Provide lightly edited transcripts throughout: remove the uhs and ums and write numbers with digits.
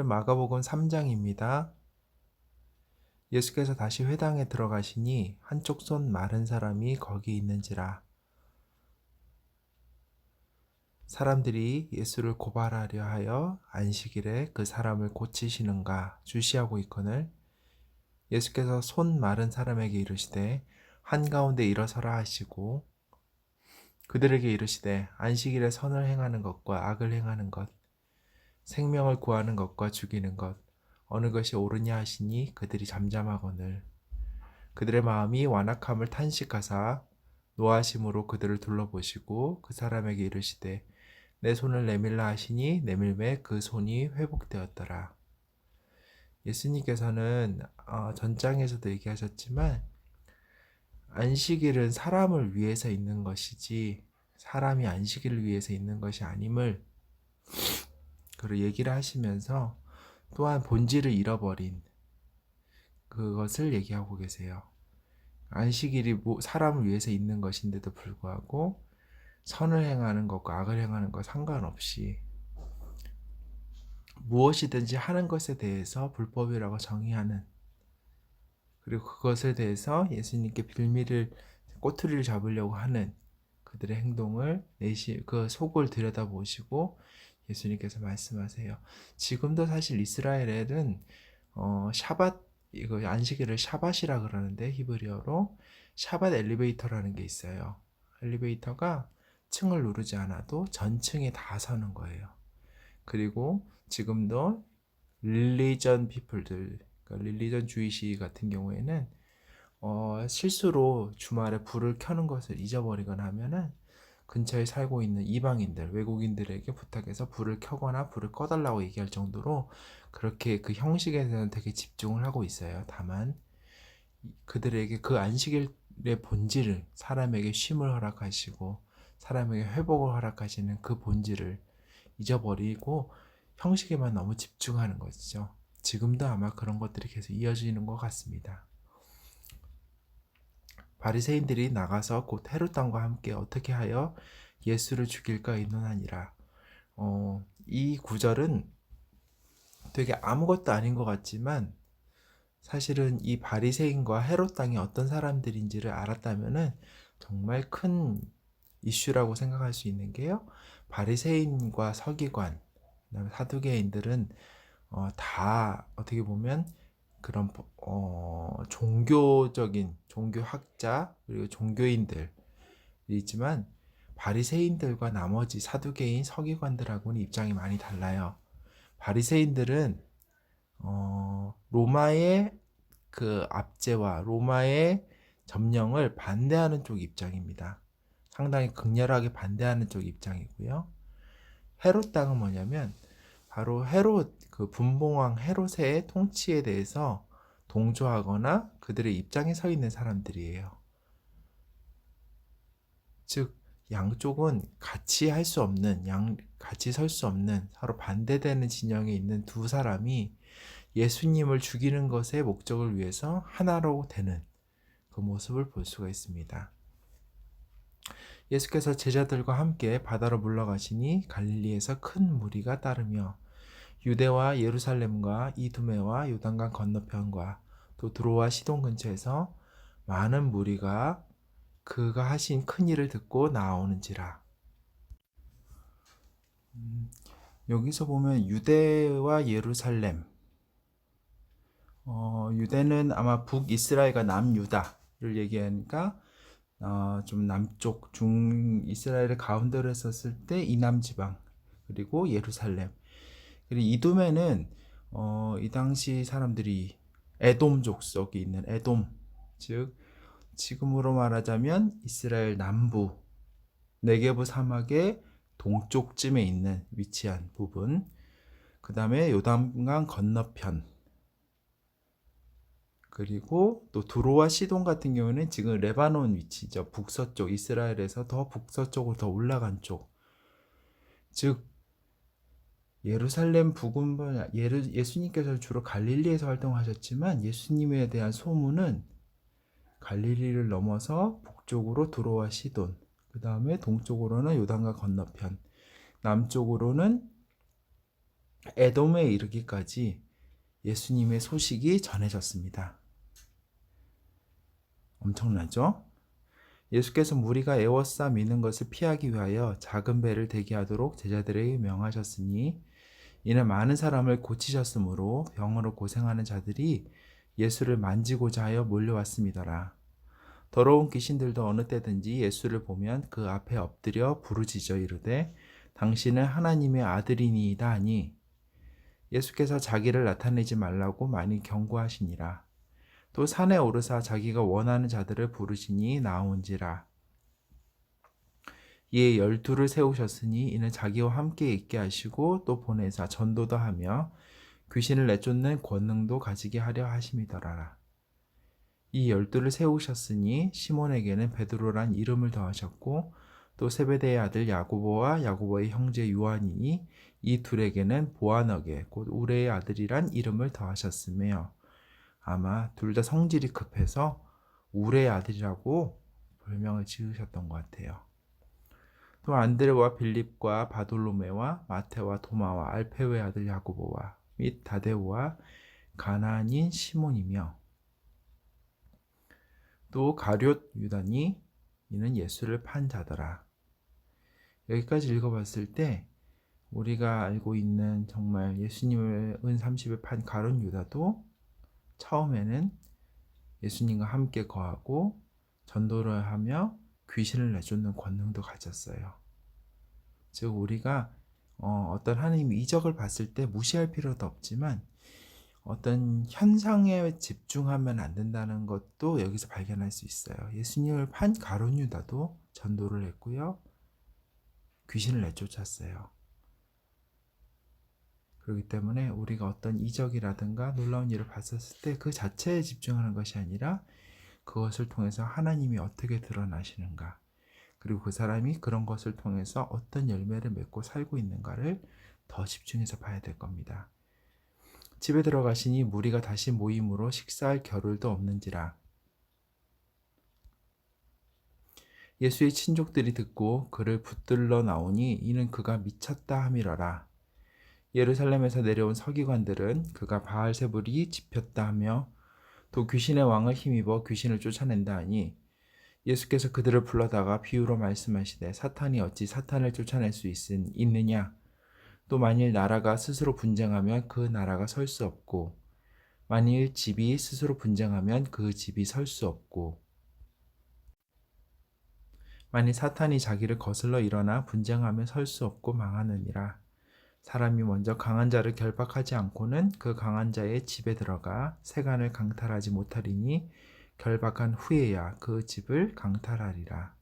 마가복음 3장입니다. 예수께서 다시 회당에 들어가시니 한쪽 손 마른 사람이 거기 있는지라. 사람들이 예수를 고발하려 하여 안식일에 그 사람을 고치시는가 주시하고 있거늘 예수께서 손 마른 사람에게 이르시되 한가운데 일어서라 하시고 그들에게 이르시되 안식일에 선을 행하는 것과 악을 행하는 것 생명을 구하는 것과 죽이는 것 어느 것이 옳으냐 하시니 그들이 잠잠하거늘 그들의 마음이 완악함을 탄식하사 노하심으로 그들을 둘러보시고 그 사람에게 이르시되 내 손을 내밀라 하시니 내밀매 그 손이 회복되었더라. 예수님께서는 전장에서도 얘기하셨지만 안식일은 사람을 위해서 있는 것이지 사람이 안식일을 위해서 있는 것이 아님을 그를 얘기를 하시면서 또한 본질을 잃어버린 그것을 얘기하고 계세요. 안식일이 사람을 위해서 있는 것인데도 불구하고 선을 행하는 것과 악을 행하는 것 상관없이 무엇이든지 하는 것에 대해서 불법이라고 정의하는 그리고 그것에 대해서 예수님께 빌미를 꼬투리를 잡으려고 하는 그들의 행동을 그 속을 들여다보시고 예수님께서 말씀하세요. 지금도 사실 이스라엘은 샤밧 이거 안식일을 샤밧이라 그러는데 히브리어로 샤밧 엘리베이터라는 게 있어요. 엘리베이터가 층을 누르지 않아도 전층에 다 서는 거예요. 그리고 지금도 릴리전 피플들, 그러니까 릴리전 주의시 같은 경우에는 실수로 주말에 불을 켜는 것을 잊어버리거나 하면은 근처에 살고 있는 이방인들, 외국인들에게 부탁해서 불을 켜거나 불을 꺼달라고 얘기할 정도로 그렇게 그 형식에 대해서는 되게 집중을 하고 있어요. 다만 그들에게 그 안식일의 본질을 사람에게 쉼을 허락하시고 사람에게 회복을 허락하시는 그 본질을 잊어버리고 형식에만 너무 집중하는 것이죠. 지금도 아마 그런 것들이 계속 이어지는 것 같습니다. 바리새인들이 나가서 곧 헤롯 왕과 함께 어떻게 하여 예수를 죽일까 의논하니라. 이 구절은 되게 아무것도 아닌 것 같지만 사실은 이 바리새인과 헤롯 왕이 어떤 사람들인지를 알았다면은 정말 큰 이슈라고 생각할 수 있는 게요. 바리새인과 서기관, 그다음에 사두개인들은 다 어떻게 보면 그런 종교적인 종교학자 그리고 종교인들이지만 바리새인들과 나머지 사두개인 서기관들하고는 입장이 많이 달라요. 바리새인들은 로마의 그 압제와 로마의 점령을 반대하는 쪽 입장입니다. 상당히 극렬하게 반대하는 쪽 입장이고요. 헤롯 당은 뭐냐면 바로 헤롯 그 분봉왕 헤롯의 통치에 대해서 동조하거나 그들의 입장에 서 있는 사람들이에요. 즉 양쪽은 같이 할 수 없는 같이 설 수 없는 서로 반대되는 진영에 있는 두 사람이 예수님을 죽이는 것의 목적을 위해서 하나로 되는 그 모습을 볼 수가 있습니다. 예수께서 제자들과 함께 바다로 물러가시니 갈릴리에서 큰 무리가 따르며 유대와 예루살렘과 이두메와 요단강 건너편과 또 두로와 시돈 근처에서 많은 무리가 그가 하신 큰 일을 듣고 나오는지라. 여기서 보면 유대와 예루살렘, 유대는 아마 북이스라엘과 남유다를 얘기하니까 좀 남쪽 중이스라엘의 가운데로 했었을 때 이남 지방 그리고 예루살렘 그리고 이두메는 이 당시 사람들이 에돔 족속이 있는 에돔 즉 지금으로 말하자면 이스라엘 남부 네게브 사막의 동쪽쯤에 있는 위치한 부분 그 다음에 요단강 건너편 그리고 또 두로와 시돈 같은 경우는 지금 레바논 위치죠. 북서쪽 이스라엘에서 더 북서쪽으로 더 올라간 쪽. 즉 예루살렘 부근은 예수님께서 주로 갈릴리에서 활동하셨지만 예수님에 대한 소문은 갈릴리를 넘어서 북쪽으로 두로와 시돈, 그 다음에 동쪽으로는 요단강 건너편, 남쪽으로는 에돔에 이르기까지 예수님의 소식이 전해졌습니다. 엄청나죠? 예수께서 무리가 에워싸 미는 것을 피하기 위하여 작은 배를 대기하도록 제자들에게 명하셨으니 이는 많은 사람을 고치셨으므로 병으로 고생하는 자들이 예수를 만지고자 하여 몰려왔음이더라. 더러운 귀신들도 어느 때든지 예수를 보면 그 앞에 엎드려 부르짖어 이르되 당신은 하나님의 아들이니이다 하니 예수께서 자기를 나타내지 말라고 많이 경고하시니라. 또 산에 오르사 자기가 원하는 자들을 부르시니 나온지라. 이에 12를 세우셨으니 이는 자기와 함께 있게 하시고 또 보내사 전도도 하며 귀신을 내쫓는 권능도 가지게 하려 하심이더라. 이 12를 세우셨으니 시몬에게는 베드로란 이름을 더하셨고 또 세베대의 아들 야고보와 야고보의 형제 요한이니 이 둘에게는 보아너게 곧 우레의 아들이란 이름을 더하셨으며 아마 둘 다 성질이 급해서 우레의 아들이라고 별명을 지으셨던 것 같아요. 또 안드레와 빌립과 바돌로메와 마테와 도마와 알페오의 아들 야고보와 및 다데오와 가나안인 시몬이며 또 가룟 유다니 이는 예수를 판 자더라. 여기까지 읽어봤을 때 우리가 알고 있는 정말 예수님을 은 30에 판 가룟 유다도 처음에는 예수님과 함께 거하고 전도를 하며 귀신을 내쫓는 권능도 가졌어요. 즉 우리가 어떤 하나님의 이적을 봤을 때 무시할 필요도 없지만 어떤 현상에 집중하면 안 된다는 것도 여기서 발견할 수 있어요. 예수님을 판 가룟 유다도 전도를 했고요. 귀신을 내쫓았어요. 그렇기 때문에 우리가 어떤 이적이라든가 놀라운 일을 봤었을 때 그 자체에 집중하는 것이 아니라 그것을 통해서 하나님이 어떻게 드러나시는가, 그리고 그 사람이 그런 것을 통해서 어떤 열매를 맺고 살고 있는가를 더 집중해서 봐야 될 겁니다. 집에 들어가시니 무리가 다시 모임으로 식사할 겨를도 없는지라. 예수의 친족들이 듣고 그를 붙들러 나오니 이는 그가 미쳤다 함이러라. 예루살렘에서 내려온 서기관들은 그가 바알세불이 집혔다 하며 또 귀신의 왕을 힘입어 귀신을 쫓아낸다 하니 예수께서 그들을 불러다가 비유로 말씀하시되 사탄이 어찌 사탄을 쫓아낼 수 있느냐. 또 만일 나라가 스스로 분쟁하면 그 나라가 설 수 없고 만일 집이 스스로 분쟁하면 그 집이 설 수 없고 만일 사탄이 자기를 거슬러 일어나 분쟁하면 설 수 없고 망하느니라. 사람이 먼저 강한 자를 결박하지 않고는 그 강한 자의 집에 들어가 세간을 강탈하지 못하리니 결박한 후에야 그 집을 강탈하리라.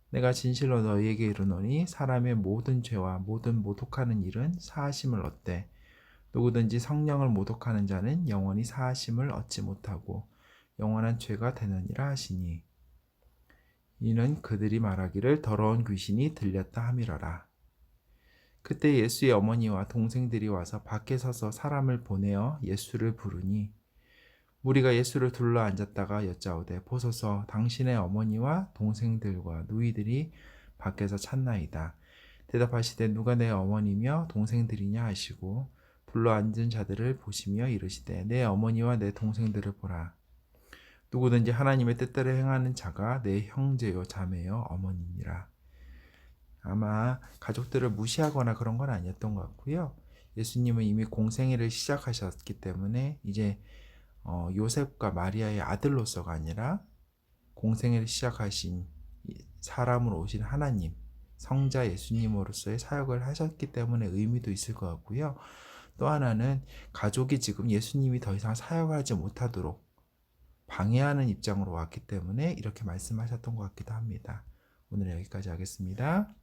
내가 진실로 너희에게 이르노니 사람의 모든 죄와 모든 모독하는 일은 사하심을 얻되 누구든지 성령을 모독하는 자는 영원히 사하심을 얻지 못하고 영원한 죄가 되느니라 하시니 이는 그들이 말하기를 더러운 귀신이 들렸다 함이러라. 그때 예수의 어머니와 동생들이 와서 밖에 서서 사람을 보내어 예수를 부르니 무리가 예수를 둘러 앉았다가 여짜오되 보소서 당신의 어머니와 동생들과 누이들이 밖에서 찾나이다. 대답하시되 누가 내 어머니며 동생들이냐 하시고 둘러 앉은 자들을 보시며 이르시되 내 어머니와 내 동생들을 보라. 누구든지 하나님의 뜻대로 행하는 자가 내 형제요 자매요 어머니니라. 아마 가족들을 무시하거나 그런 건 아니었던 것 같고요. 예수님은 이미 공생애를 시작하셨기 때문에 이제 요셉과 마리아의 아들로서가 아니라 공생애를 시작하신 사람으로 오신 하나님, 성자 예수님으로서의 사역을 하셨기 때문에 의미도 있을 것 같고요. 또 하나는 가족이 지금 예수님이 더 이상 사역을 하지 못하도록 방해하는 입장으로 왔기 때문에 이렇게 말씀하셨던 것 같기도 합니다. 오늘 여기까지 하겠습니다.